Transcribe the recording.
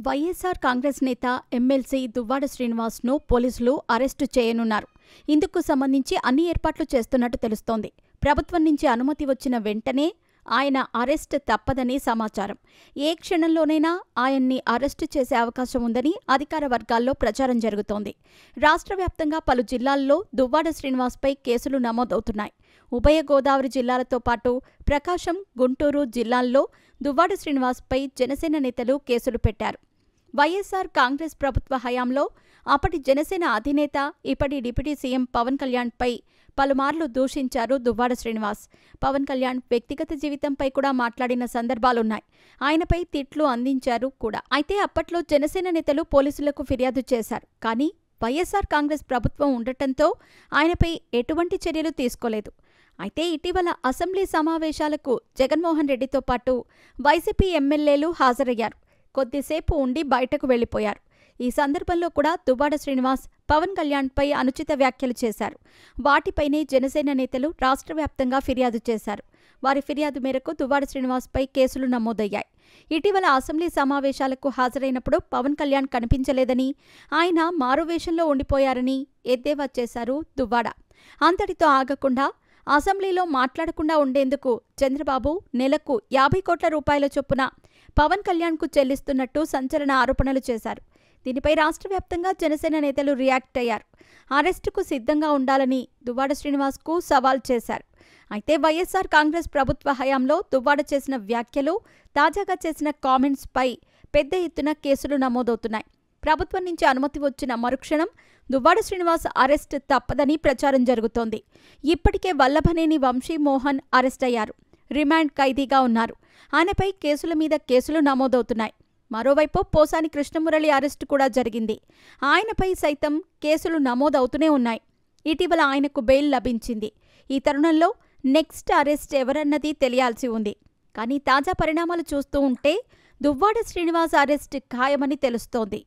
వైఎస్ఆర్ కాంగ్రెస్ నేత ఎమ్మెల్సీ దువ్వాడ శ్రీనివాస్ను పోలీసులు అరెస్టు చేయనున్నారు. ఇందుకు సంబంధించి అన్ని ఏర్పాట్లు చేస్తున్నట్టు తెలుస్తోంది. ప్రభుత్వం నుంచి అనుమతి వచ్చిన వెంటనే ఆయన అరెస్ట్ తప్పదని సమాచారం. ఏ క్షణంలోనైనా ఆయన్ని అరెస్టు చేసే అవకాశం ఉందని అధికార వర్గాల్లో ప్రచారం జరుగుతోంది. రాష్ట్ర వ్యాప్తంగా పలు జిల్లాల్లో దువ్వాడ శ్రీనివాస్పై కేసులు నమోదవుతున్నాయి. ఉభయ గోదావరి జిల్లాలతో పాటు ప్రకాశం, గుంటూరు జిల్లాల్లో దువ్వాడ శ్రీనివాస్పై జనసేన నేతలు కేసులు పెట్టారు. వైఎస్ఆర్ కాంగ్రెస్ ప్రభుత్వ హయాంలో అప్పటి జనసేన అధినేత, ఇప్పటి డిప్యూటీ సీఎం పవన్ కళ్యాణ్పై పలుమార్లు దూషించారు దువ్వాడ శ్రీనివాస్. పవన్ కళ్యాణ్ వ్యక్తిగత జీవితంపై కూడా మాట్లాడిన సందర్భాలున్నాయి. ఆయనపై తిట్లు అందించారు కూడా. అయితే అప్పట్లో జనసేన నేతలు పోలీసులకు ఫిర్యాదు చేశారు. కానీ వైఎస్ఆర్ కాంగ్రెస్ ప్రభుత్వం ఉండటంతో ఆయనపై ఎటువంటి చర్యలు తీసుకోలేదు. అయితే ఇటీవల అసెంబ్లీ సమావేశాలకు జగన్మోహన్ రెడ్డితో పాటు వైసీపీ ఎమ్మెల్యేలు హాజరయ్యారు. కొద్దిసేపు ఉండి బయటకు వెళ్లిపోయారు. ఈ సందర్భంలో కూడా దువ్వాడ శ్రీనివాస్ పవన్ కళ్యాణ్పై అనుచిత వ్యాఖ్యలు చేశారు. వాటిపైనే జనసేన నేతలు రాష్ట్ర వ్యాప్తంగా ఫిర్యాదు చేశారు. వారి ఫిర్యాదు మేరకు దువ్వాడ శ్రీనివాస్పై కేసులు నమోదయ్యాయి. ఇటీవల అసెంబ్లీ సమావేశాలకు హాజరైనప్పుడు పవన్ కళ్యాణ్ కనిపించలేదని, ఆయన మారువేషంలో ఉండిపోయారని ఎద్దేవా చేశారు దువ్వాడ. అంతటితో ఆగకుండా అసెంబ్లీలో మాట్లాడకుండా ఉండేందుకు చంద్రబాబు నెలకు 50 కోట్ల రూపాయల చొప్పున పవన్ కళ్యాణ్కు చెల్లిస్తున్నట్టు సంచలన ఆరోపణలు చేశారు. దీనిపై రాష్ట్ర వ్యాప్తంగా జనసేన నేతలు రియాక్ట్ అయ్యారు. అరెస్టుకు సిద్ధంగా ఉండాలని దువ్వాడ శ్రీనివాస్కు సవాల్ చేశారు. అయితే వైఎస్ఆర్ కాంగ్రెస్ ప్రభుత్వ హయాంలో దువ్వాడ చేసిన వ్యాఖ్యలు, తాజాగా చేసిన కామెంట్స్పై పెద్ద ఎత్తున కేసులు నమోదవుతున్నాయి. ప్రభుత్వం నుంచి అనుమతి వచ్చిన మరుక్షణం దువ్వాడ శ్రీనివాస్ అరెస్ట్ తప్పదని ప్రచారం జరుగుతోంది. ఇప్పటికే వల్లభనేని వంశీమోహన్ అరెస్ట్ అయ్యారు. రిమాండ్ ఖైదీగా ఉన్నారు. ఆయనపై కేసుల మీద కేసులు నమోదవుతున్నాయి. మరోవైపు పోసాని కృష్ణమురళి అరెస్టు కూడా జరిగింది. ఆయనపై సైతం కేసులు నమోదవుతూనే ఉన్నాయి. ఇటీవల ఆయనకు బెయిల్ లభించింది. ఈ తరుణంలో నెక్స్ట్ అరెస్ట్ ఎవరన్నది తెలియాల్సి ఉంది. కానీ తాజా పరిణామాలు చూస్తూ ఉంటే దువ్వాడ శ్రీనివాస్ అరెస్ట్ ఖాయమని తెలుస్తోంది.